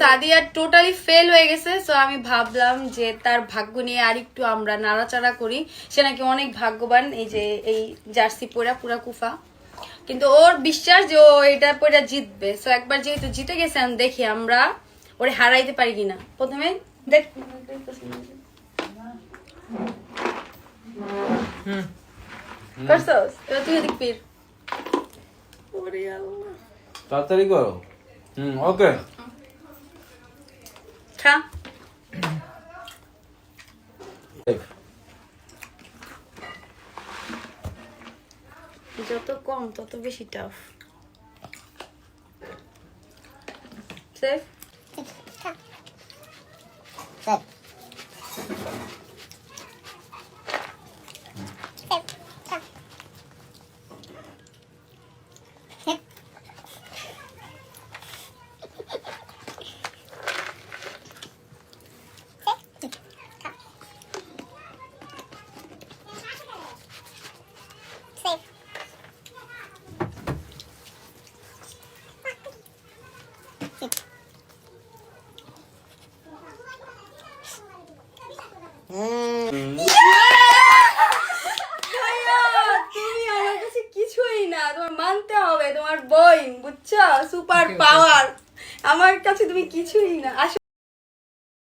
Sadia totally fail হয়ে গেছে। So আমি ভাবলাম যে তার ভাগ্য নিয়ে আরেকটু আমরা নাড়াচাড়া করি। সে নাকি অনেক ভাগ্যবান, এই যে এই জার্সি পরা পুরা কুফা, কিন্তু ওর বিশ্বাস যে ও এটা পরে জিতবে। সো একবার যেহেতু জিতে গেছে, আমি দেখি আমরা ওরে হারাইতে পারি কিনা। প্রথমে দেখ করছস, এবার তুই দেখ পীর। ওরে আল্লাহ, তাড়াতাড়ি করো। ওকে খা। যত কম তত বেশি টাফ। সেফ কিছুই না, তোমার মানতে হবে তোমার বই, বুঝছো? সুপার পাওয়ার আমার কাছে তুমি কিছুই না।